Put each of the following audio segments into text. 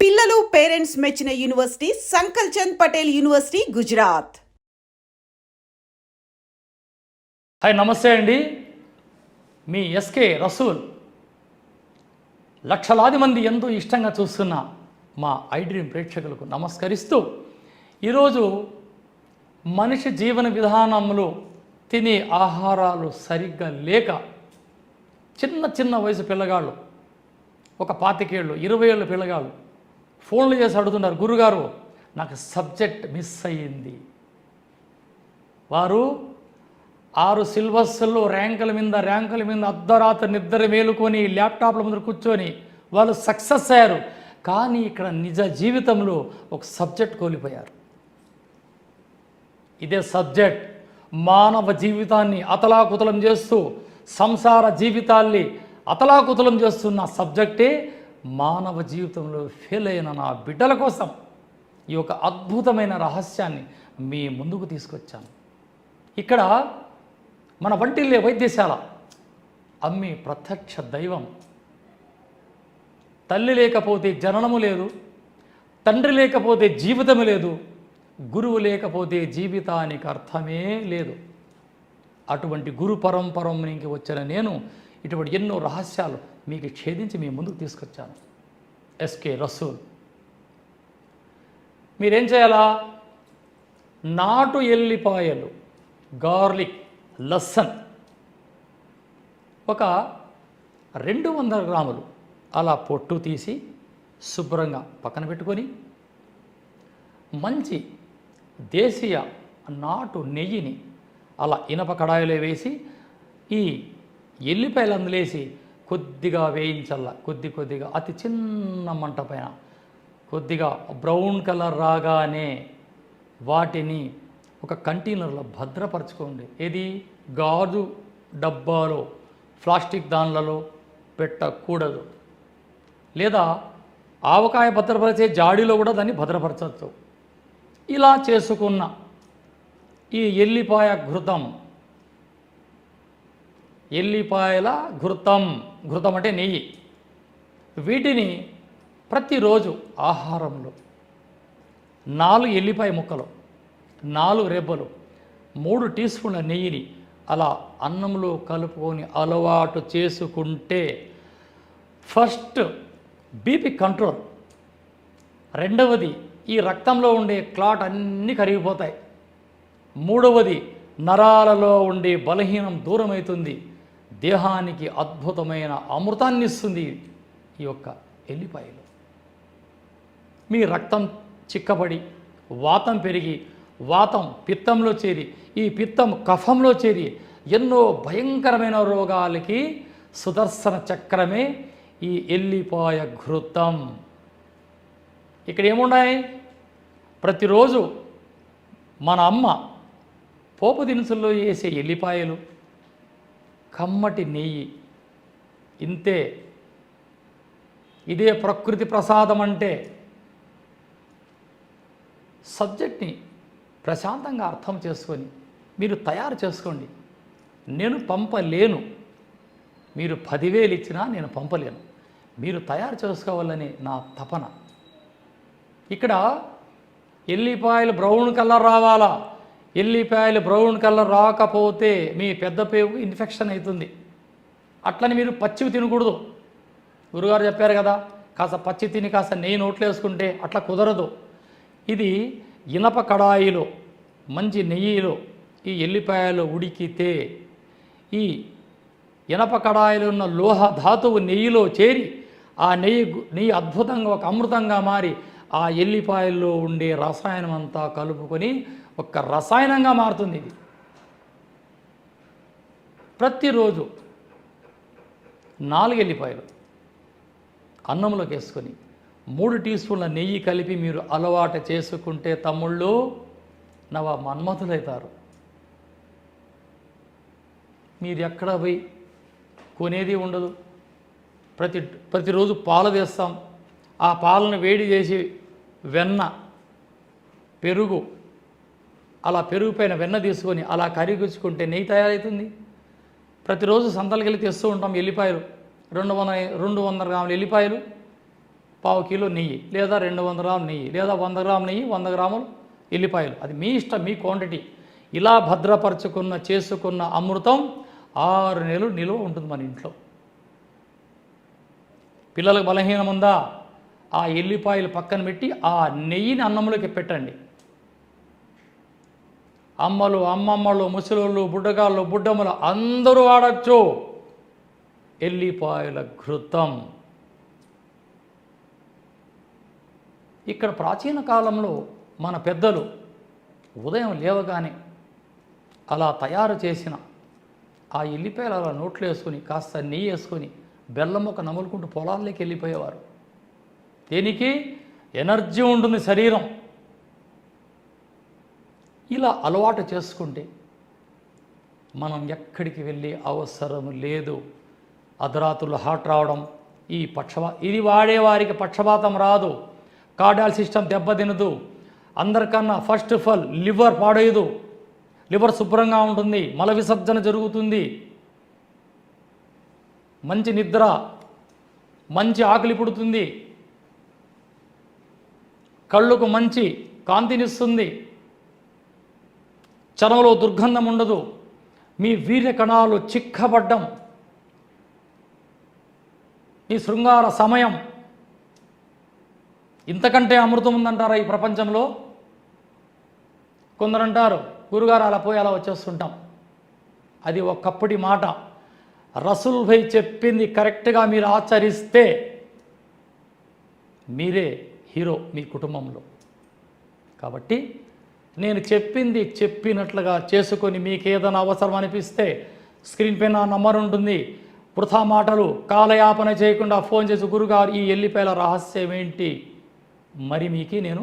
పిల్లలు పేరెంట్స్ మెచ్చిన university Sankalchand Patel university Gujarat. Hi, నమస్తే అండి. మీ ఎస్కే రసూల్. లక్షలాది మంది ఎంతో ఇష్టంగా చూస్తున్న మా ఐడ్రీమ్ ప్రేక్షకులకు నమస్కరిస్తూ, ఈరోజు మనిషి జీవన విధానంలో తినే ఆహారాలు సరిగ్గా లేక చిన్న వయసు పిల్లగాళ్ళు, ఒక 25 ఏళ్ళు 20 ఏళ్ళ పిల్లగాళ్ళు ఫోన్లు చేసి అడుగుతున్నారు, గురుగారు నాకు సబ్జెక్ట్ మిస్ అయ్యింది. వారు 6 సిలబస్లో ర్యాంకుల మీద అర్ధరాత్రి నిద్ర మేలుకొని ల్యాప్టాప్ల ముందు కూర్చొని వాళ్ళు సక్సెస్ అయ్యారు. కానీ ఇక్కడ నిజ జీవితంలో ఒక సబ్జెక్ట్ కోల్పోయారు. ఇదే సబ్జెక్ట్ మానవ జీవితాన్ని అతలాకుతలం చేస్తూ, సంసార జీవితాల్ని అతలాకుతలం చేస్తున్న సబ్జెక్టే మానవ జీవితంలో ఫెయిల్ అయిన నా బిడ్డల కోసం ఈ యొక్క అద్భుతమైన రహస్యాన్ని మీ ముందుకు తీసుకొచ్చాను. ఇక్కడ మన వంటిల్లే వైద్యశాల అమ్మి ప్రత్యక్ష దైవం. తల్లి లేకపోతే జననము లేదు, తండ్రి లేకపోతే జీవితము లేదు, గురువు లేకపోతే జీవితానికి అర్థమే లేదు. అటువంటి గురు పరంపరం నుంచి వచ్చిన నేను ఇటువంటి ఎన్నో రహస్యాలు మీకు ఛేదించి మీ ముందుకు తీసుకొచ్చాను. ఎస్కే రసూల్. మీరేం చేయాలా? నాటు ఎల్లిపాయలు, గార్లిక్, లస్సన్ ఒక 200 గ్రాములు అలా పొట్టు తీసి శుభ్రంగా పక్కన పెట్టుకొని, మంచి దేశీయ నాటు నెయ్యిని అలా ఇనప కడాయిలో వేసి ఈ ఎల్లిపాయలు అందులేసి కొద్దిగా వేయించల్లా, కొద్దిగా అతి చిన్న మంట పైన కొద్దిగా బ్రౌన్ కలర్ రాగానే వాటిని ఒక కంటైనర్లో భద్రపరచుకోండి. ఏది? గాజు డబ్బాలో, ప్లాస్టిక్ దానిలలో పెట్టకూడదు. లేదా ఆవకాయ భద్రపరిచే జాడీలో కూడా దాన్ని భద్రపరచవచ్చు. ఇలా చేసుకున్న ఈ ఎల్లిపాయ ఘృతం, ఎల్లిపాయల ఘృతం అంటే నెయ్యి, వీటిని ప్రతిరోజు ఆహారంలో 4 ఎల్లిపాయ ముక్కలు, 4 రెబ్బలు, 3 టీ స్పూన్ల నెయ్యిని అలా అన్నంలో కలుపుకొని అలవాటు చేసుకుంటే ఫస్ట్ బీపీ కంట్రోల్, రెండవది ఈ రక్తంలో ఉండే క్లాట్ అన్నీ కరిగిపోతాయి, మూడవది నరాలలో ఉండే బలహీనం దూరమవుతుంది, దేహానికి అద్భుతమైన అమృతాన్ని ఇస్తుంది ఈ యొక్క ఎల్లిపాయలు. మీ రక్తం చిక్కబడి వాతం పెరిగి, వాతం పిత్తంలో చేరి, ఈ పిత్తం కఫంలో చేరి ఎన్నో భయంకరమైన రోగాలకి సుదర్శన చక్రమే ఈ ఎల్లిపాయ ఘృతం. ఇక్కడ ఏమున్నాయి? ప్రతిరోజు మన అమ్మ పోపు దినుసుల్లో వేసే ఎల్లిపాయలు, కమ్మటి నెయ్యి, ఇంతే. ఇదే ప్రకృతి ప్రసాదం అంటే. సబ్జెక్ట్ని ప్రశాంతంగా అర్థం చేసుకొని మీరు తయారు చేసుకోండి. నేను పంపలేను, మీరు 10,000 ఇచ్చినా నేను పంపలేను, మీరు తయారు చేసుకోవాలని నా తపన. ఇక్కడ ఎల్లిపాయలు బ్రౌన్ కలర్ రావాలా. ఎల్లిపాయలు బ్రౌన్ కలర్ రాకపోతే మీ పెద్ద పేగు ఇన్ఫెక్షన్ అవుతుంది. అట్లని మీరు పచ్చివి తినకూడదు. గురుగారు చెప్పారు కదా, కాస్త పచ్చి తిని కాస్త నెయ్యి నోట్లో వేసుకుంటే అట్లా కుదరదు. ఇది ఇనప కడాయిలో మంచి నెయ్యిలో ఈ ఎల్లిపాయలు ఉడికితే ఈ ఇనప కడాయిలో ఉన్న లోహ ధాతువు నెయ్యిలో చేరి ఆ నెయ్యి అద్భుతంగా ఒక అమృతంగా మారి ఆ ఎల్లిపాయల్లో ఉండే రసాయనం అంతా కలుపుకొని ఒక రసాయనంగా మారుతుంది. ఇది ప్రతిరోజు 4 ఎల్లిపాయలు అన్నంలోకి వేసుకొని 3 టీ స్పూన్ల నెయ్యి కలిపి మీరు అలవాటు చేసుకుంటే తమ్ముళ్ళు నవ మన్మథులవుతారు. మీరు ఎక్కడ పోయి కొనేది ఉండదు. ప్రతిరోజు పాలు వేస్తాం. ఆ పాలను వేడి చేసి వెన్న, పెరుగు, అలా పెరుగు పైన వెన్న తీసుకొని అలా కరిగించుకుంటే నెయ్యి తయారవుతుంది. ప్రతిరోజు సంతలకు వెళ్ళి తెస్తూ ఉంటాం ఎల్లిపాయలు, 200 గ్రాముల ఎల్లిపాయలు పావు కిలో నెయ్యి, లేదా 200 గ్రాములు నెయ్యి, లేదా 100 గ్రాముల నెయ్యి, 100 గ్రాములు ఎల్లిపాయలు. అది మీ ఇష్టం, మీ క్వాంటిటీ. ఇలా చేసుకున్న అమృతం 6 నెలలు నిలువ ఉంటుంది మన ఇంట్లో. పిల్లలకు బలహీనం ఉందా, ఆ ఎల్లిపాయలు పక్కన పెట్టి ఆ నెయ్యిని అన్నంలోకి పెట్టండి. అమ్మలు, అమ్మమ్మలు, ముసలోళ్ళు, బుడ్డగాళ్ళు, బుడ్డమ్మలు అందరూ వాడచ్చు ఎల్లిపాయల ఘృతం. ఇక్కడ ప్రాచీన కాలంలో మన పెద్దలు ఉదయం లేవగానే అలా తయారు చేసిన ఆ ఎల్లిపాయలు అలా నోట్లో వేసుకొని కాస్త నెయ్యి వేసుకొని బెల్లం ఒక నములుకుంటూ పొలాల్లోకి వెళ్ళిపోయేవారు. దేనికి? ఎనర్జీ ఉంటుంది శరీరం. ఇలా అలవాటు చేసుకుంటే మనం ఎక్కడికి వెళ్ళే అవసరం లేదు. అర్ధరాత్రులు హార్ట్ రావడం, ఇది వాడేవారికి పక్షపాతం రాదు, కార్డియాల్ సిస్టమ్ దెబ్బతినదు. అందరికన్నా ఫస్ట్ ఆఫ్ ఆల్ లివర్ పాడేయదు, లివర్ శుభ్రంగా ఉంటుంది, మల విసర్జన జరుగుతుంది, మంచి నిద్ర, మంచి ఆకలి పుడుతుంది, కళ్ళకు మంచి కాంతినిస్తుంది, చర్మంలో దుర్గంధం ఉండదు, మీ వీర్య కణాలు చిక్కబడ్డం, మీ శృంగార సమయం. ఇంతకంటే అమృతం ఉందంటారా ఈ ప్రపంచంలో? కొందరు అంటారు, గురుగారు అలా పోయి అలా వచ్చేస్తుంటాం. అది ఒకప్పటి మాట. రసూల్ భాయ్ చెప్పింది కరెక్ట్గా మీరు ఆచరిస్తే మీరే హీరో మీ కుటుంబంలో. కాబట్టి నేను చెప్పింది చెప్పినట్లుగా చేసుకొని మీకు ఏదైనా అవసరం అనిపిస్తే స్క్రీన్ పైన నంబర్ ఉంటుంది. వృథా మాటలు కాలయాపన చేయకుండా ఫోన్ చేసి, గురుగారు ఈ ఎల్లిపాయల రహస్యం ఏంటి, మరి మీకు నేను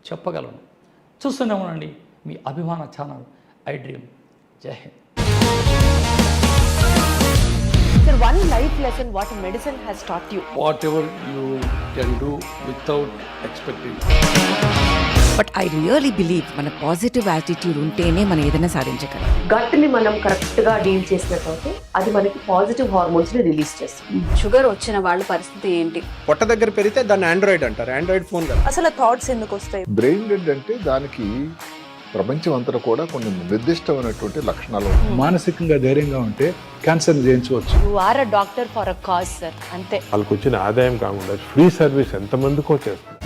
చెప్పగలను. చూస్తూనే ఉండండి మీ అభిమాన ఛానల్ ఐ డ్రీమ్. జై Hind. Sir, one life lesson what medicine has taught you. Whatever you can do without expecting. But I really believe మన పాజిటివ్ యాటిట్యూడ్ ఉంటేనే మనం ఏదైనా సాధించగలం. గట్ని మనం కరెక్ట్గా డీల్ చేసినట్లయితే అది మనకి పాజిటివ్ హార్మోన్స్ని రిలీజ్ చేస్తుంది. షుగర్ వచ్చిన వాళ్ళ పరిస్థితి ఏంటి? పొట్ట దగ్గర పెరిగితే దాన్ని ఆండ్రాయిడ్ అంటారు, ఆండ్రాయిడ్ ఫోన్ కదా. అసలు థాట్స్ ఎందుకు వస్తాయి? బ్రెయిన్ డెడ్ అంటే దానికి ప్రపంచం అంతా కూడా కొన్ని నిర్దిష్టమైనటువంటి లక్షణాలు ఉంటాయి. మానసికంగా ధైర్యంగా ఉంటే క్యాన్సర్ జయించవచ్చు. You are a doctor for a cause sir, అంతే. వాళ్ళకి వచ్చిన ఆదాయం కాకుండా ఫ్రీ సర్వీస్ ఎంతమందికో చేస్తుంది.